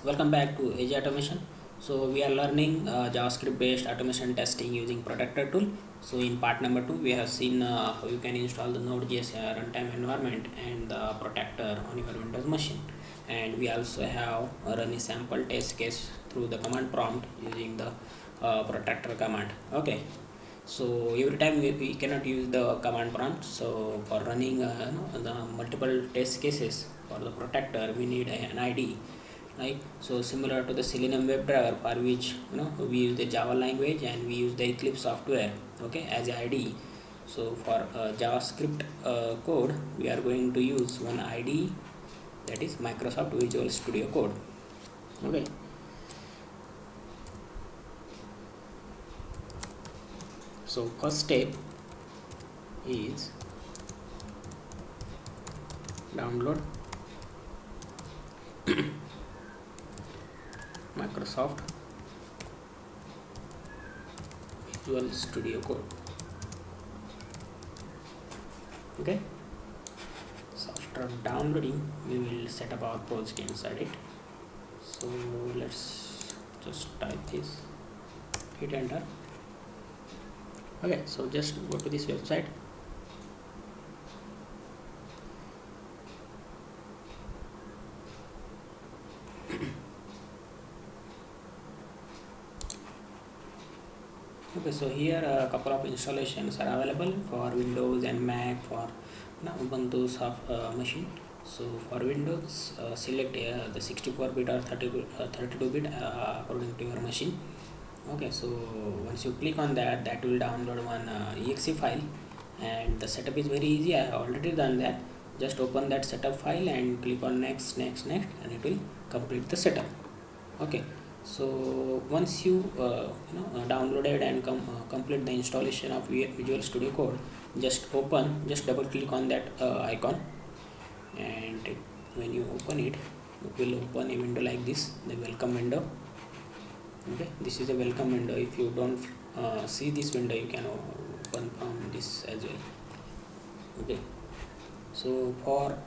welcome back to AG Automation. So we are learning JavaScript based automation testing using Protector tool. So in part number 2 we have seen how you can install the Node.js runtime environment and the Protector on your Windows machine, and we also have run a sample test case through the command prompt using the Protector command. Okay, so every time we cannot use the command prompt, so for running the multiple test cases for the Protector we need an ID, right? So similar to the Selenium WebDriver, for which we use the Java language and we use the Eclipse software, okay, as a IDE. So for JavaScript code we are going to use one IDE, that is Microsoft Visual Studio Code. Okay, so first step is download Microsoft Visual Studio Code. Okay, so after downloading we will set up our project inside it. So let's just type this, hit enter. Okay, so just go to this website. Okay, so here a couple of installations are available for Windows and Mac for Ubuntu machine. So for Windows, select the 64-bit or 32-bit according to your machine. Okay, so once you click on that, that will download one exe file, and the setup is very easy. I have already done that. Just open that setup file and click on next, and it will complete the setup. Okay, so once you downloaded and complete the installation of Visual Studio Code, just double click on that icon, and when you open it, it will open a window like this, the welcome window. Okay, this is a welcome window. If you don't see this window, you can open from this as well. Okay, so for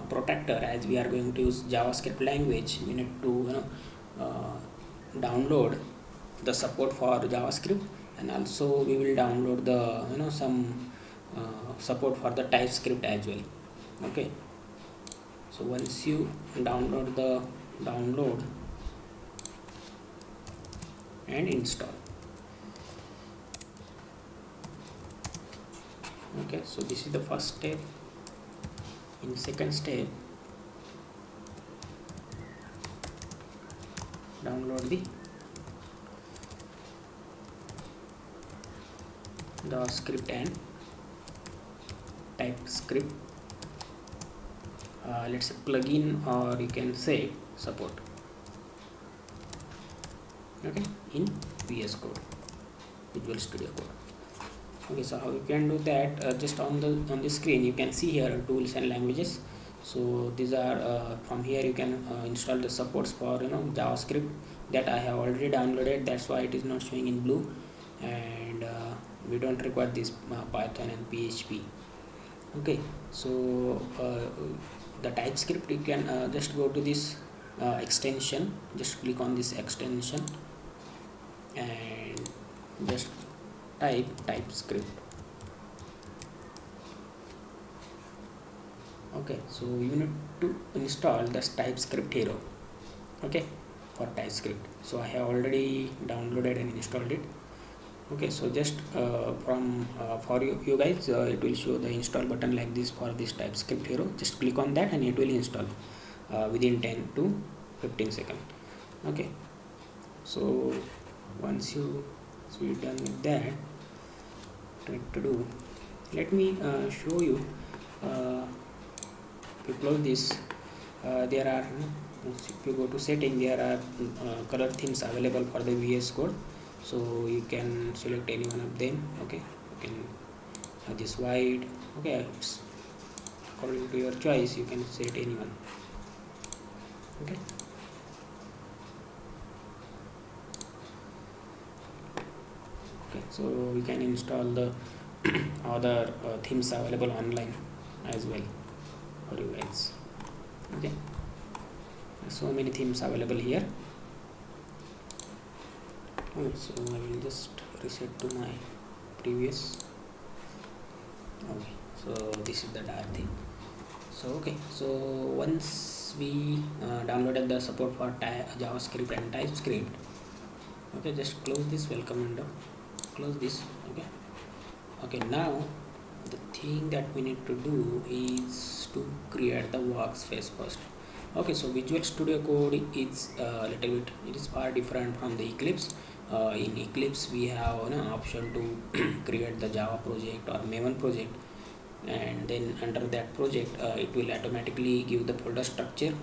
Protector, as we are going to use JavaScript language, we need to download the support for JavaScript, and also we will download the some support for the TypeScript as well. Okay, so once you download and install. Okay, so this is the first step. In second step, download the script and TypeScript, let's say plugin, or you can say support. Okay, in VS Code, Visual Studio Code. Okay, so how you can do that? Just on the screen you can see here tools and languages. So these are from here you can install the supports for JavaScript that I have already downloaded. That's why it is not showing in blue, and we don't require this Python and PHP. Okay, so the TypeScript, you can just go to this extension, just click on this extension and just type TypeScript. Okay, so you need to install this TypeScript hero, okay, for TypeScript. So I have already downloaded and installed it. Okay, so just for you guys, it will show the install button like this for this TypeScript hero. Just click on that and it will install within 10 to 15 seconds. Okay, so once you're done with that, to do, let me show you. If you close this, there are if you go to setting, there are color themes available for the VS Code, so you can select any one of them. Okay, you can have this white. Okay, it's according to your choice, you can set anyone. Okay, so we can install the other themes available online as well for you guys. Okay, so many themes available here. Okay, so I will just reset to my previous. Okay, so this is the dark thing. So okay, so once we downloaded the support for JavaScript and TypeScript, okay, just close this welcome window, close this. Okay, now the thing that we need to do is to create the workspace first. Okay, so Visual Studio Code is little bit, it is far different from the Eclipse. In Eclipse we have an option to create the Java project or Maven project, and then under that project it will automatically give the folder structure,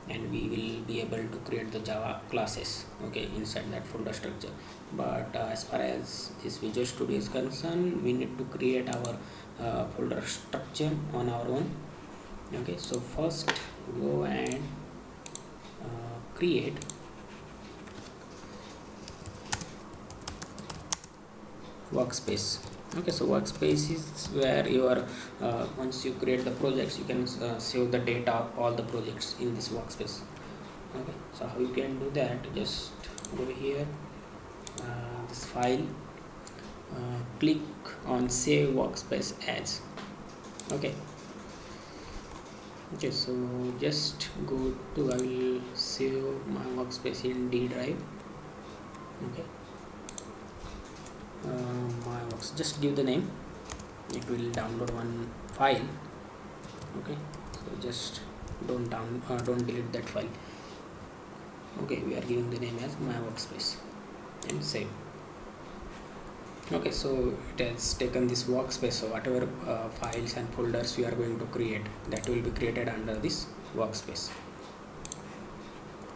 and we will be able to create the Java classes, okay, inside that folder structure. But as far as this Visual Studio is concerned, we need to create our folder structure on our own. Okay, so first go and create workspace. Okay, so workspace is where your once you create the projects, you can save the data of all the projects in this workspace. Okay, so how you can do that, just go here, this file, click on save workspace as. Okay, so just go to, I will save my workspace in D drive. Okay, just give the name, it will download one file. Okay, so just don't delete that file. Okay, we are giving the name as my workspace and save. Okay, so it has taken this workspace, so whatever files and folders we are going to create, that will be created under this workspace.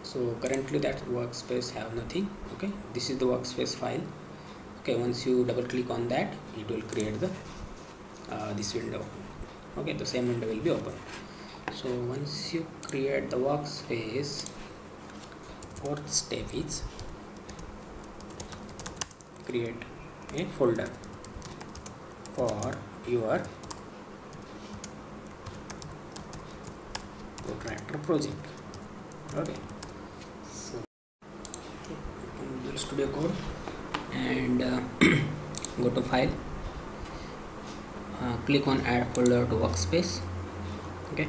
So currently that workspace have nothing. Okay, this is the workspace file. Okay, once you double click on that, it will create the this window. Okay, the same window will be open. So once you create the workspace, fourth step is create a folder for your protractor project. Okay, so open Visual Studio Code and go to file, click on add folder to workspace. Okay,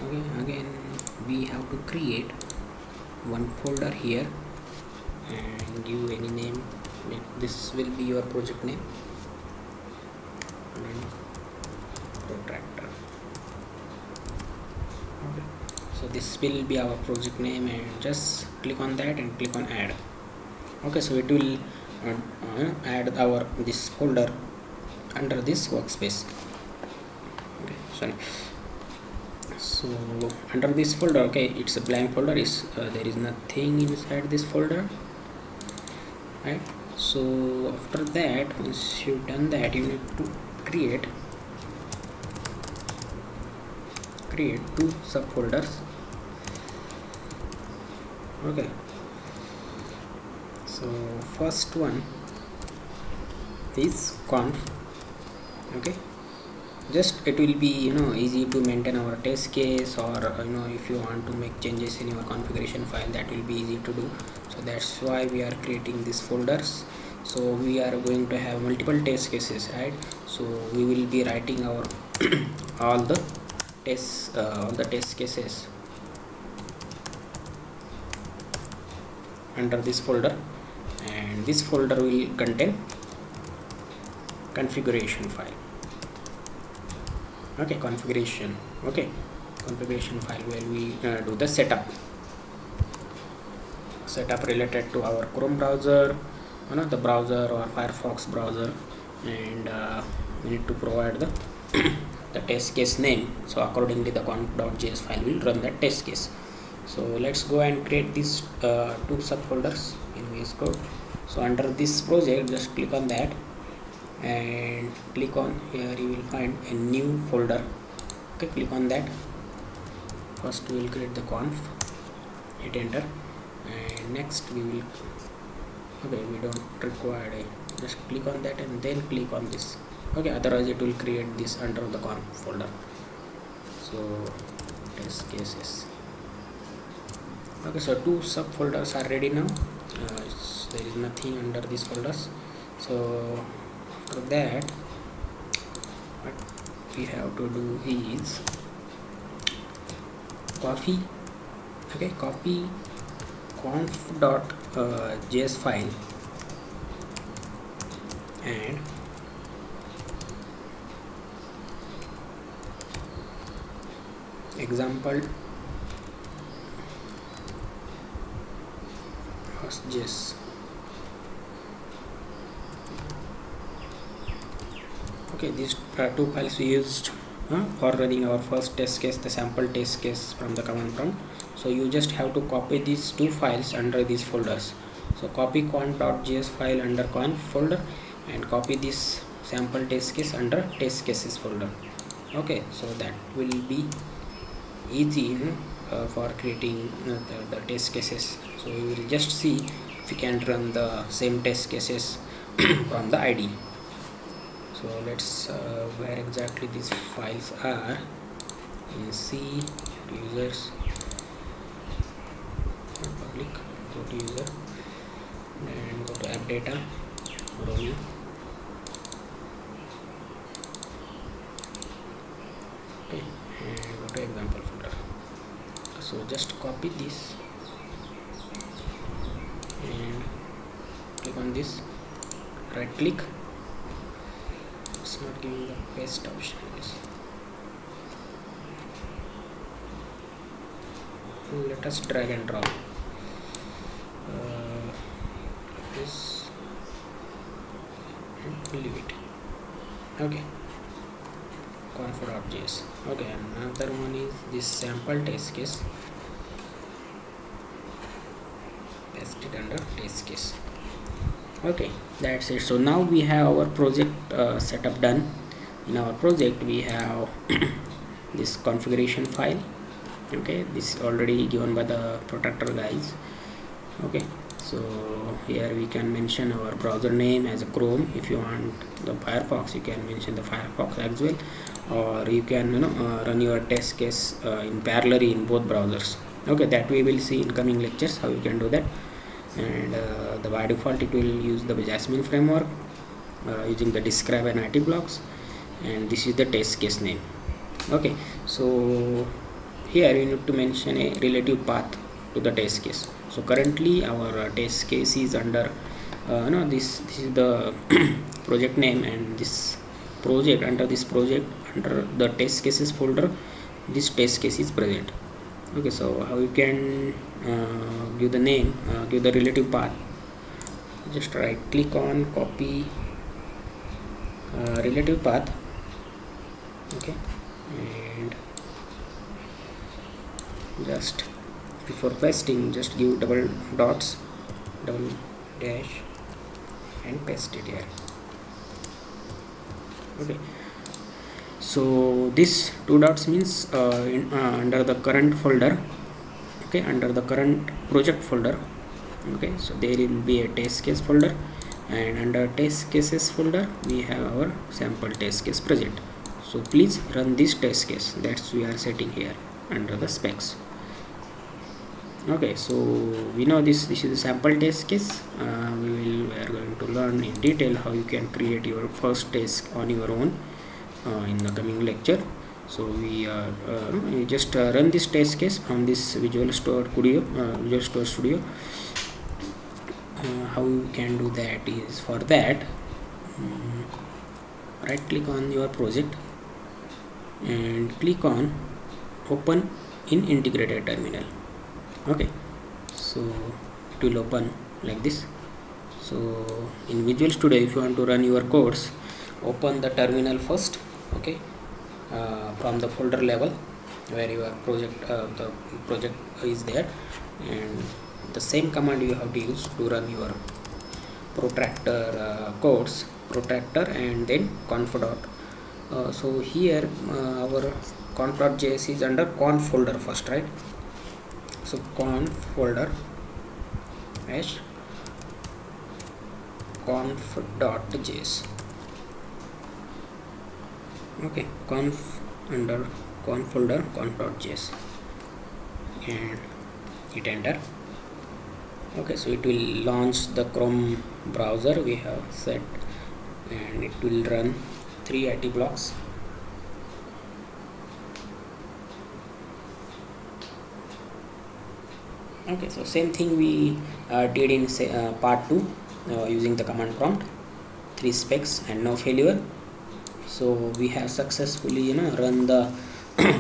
okay, again we have to create one folder here and give any name. This will be your project name, and protractor. Okay, so this will be our project name, and just click on that and click on add. Okay, so it will add our this folder under this workspace. Okay, sorry, so under this folder, okay, it's a blank folder, is there is nothing inside this folder, right? So after that, once you've done that, you need to create two subfolders. Okay, so first one is conf. Okay, just it will be easy to maintain our test case, or if you want to make changes in your configuration file, that will be easy to do. So that's why we are creating these folders. So we are going to have multiple test cases, right? So we will be writing our all the test cases under this folder, and this folder will contain configuration file. Okay, configuration file where we do the setup related to our Chrome browser, the browser, or Firefox browser, and we need to provide the the test case name. So accordingly the conf.js file will run that test case. So let's go and create these two subfolders in VS Code. So under this project, just click on that and click on here, you will find a new folder. Okay, click on that. First we will create the conf, hit enter, and next we will, okay, we don't require a, just click on that and then click on this. Okay, otherwise it will create this under the conf folder. So So test cases. Okay, so two subfolders are ready now. There is nothing under these folders. So after that, what we have to do is copy conf.js file and example JS. Okay, these two files we used for running our first test case, the sample test case from the command prompt. So you just have to copy these two files under these folders. So copy conf.js file under conf folder and copy this sample test case under test cases folder. Okay, so that will be easy for creating the test cases. So we will just see if we can run the same test cases from the IDE. So let's where exactly these files are in C, users, public, go to user and go to app data, roaming. Okay, and go to example folder. So just copy this and click on this, right click. It's not giving the paste option. Yes. Let us drag and drop this and leave it. Okay, conf.js. Okay, another one is this sample test case. Paste it under test case. Okay, that's it. So now we have our project setup done. In our project we have this configuration file. Okay, this is already given by the Protractor guys. Okay, so here we can mention our browser name as a Chrome. If you want the Firefox, you can mention the Firefox as well, or you can run your test case in parallel in both browsers. Okay, that we will see in coming lectures how you can do that. And by default it will use the Jasmine framework using the describe and IT blocks, and this is the test case name. Okay, so here you need to mention a relative path to the test case. So currently our test case is under this is the project name, and this project, under this project, under the test cases folder, this test case is present. Okay, so how you can give the name, give the relative path? Just right click on copy relative path. Okay, and just before pasting, just give double dots, double dash, and paste it here. Okay, so this two dots means under the current folder. Okay, under the current project folder. Okay, so there will be a test case folder, and under test cases folder we have our sample test case present. So please run this test case, that's we are setting here under the specs. Okay, so we know this is the sample test case. We are going to learn in detail how you can create your first test on your own in the coming lecture. So we you just run this test case from this Visual Store Studio. How you can do that is, for that right click on your project and click on open in integrated terminal. Okay, so it will open like this. So in Visual Studio, if you want to run your codes, open the terminal first. Okay, from the folder level where your project the project is there, and the same command you have to use to run your Protractor codes, Protractor, and then conf. So here our conf.js is under conf folder first, right? So conf folder hash conf.js. Okay, conf under conf folder conf.js and hit enter. Okay, so it will launch the Chrome browser we have set, and it will run 3 IT blocks. Okay, so same thing we did in part 2 using the command prompt, 3 specs and no failure. So we have successfully run the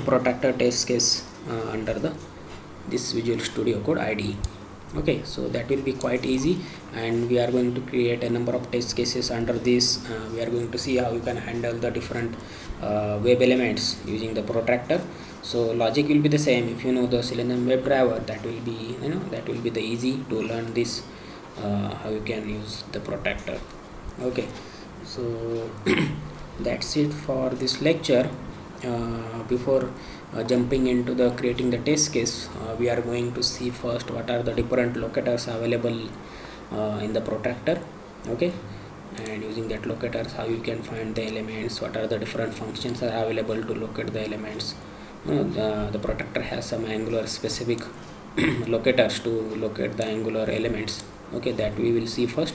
Protractor test case under this Visual Studio Code IDE. Okay, so that will be quite easy, and we are going to create a number of test cases under this. We are going to see how you can handle the different web elements using the Protractor. So logic will be the same. If you know the Selenium WebDriver, that will be the easy to learn this how you can use the Protractor. Okay, so that's it for this lecture. Before jumping into the creating the test case, we are going to see first what are the different locators available in the Protractor. Okay, and using that locators, how you can find the elements, what are the different functions are available to locate the elements. The Protractor has some Angular specific locators to locate the Angular elements. Okay, that we will see first,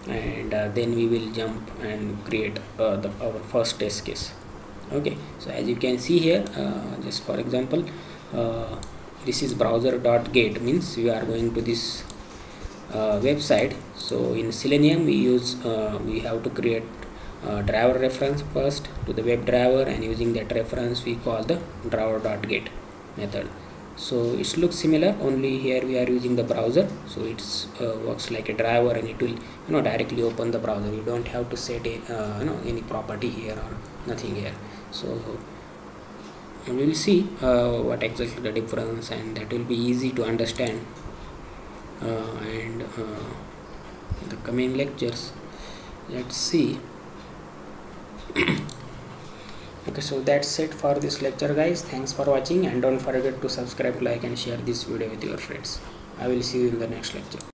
and then we will jump and create our first test case. Okay, so as you can see here, just for example, this is browser.get, means we are going to this website. So in Selenium we have to create driver reference first to the WebDriver, and using that reference we call the driver.get method. So it looks similar, only here we are using the browser, so it's works like a driver, and it will directly open the browser. You don't have to set any property here or nothing here. So we will see what exactly the difference, and that will be easy to understand. And the coming lectures, let's see. Okay, so that's it for this lecture, guys. Thanks for watching, and don't forget to subscribe, like and share this video with your friends. I will see you in the next lecture.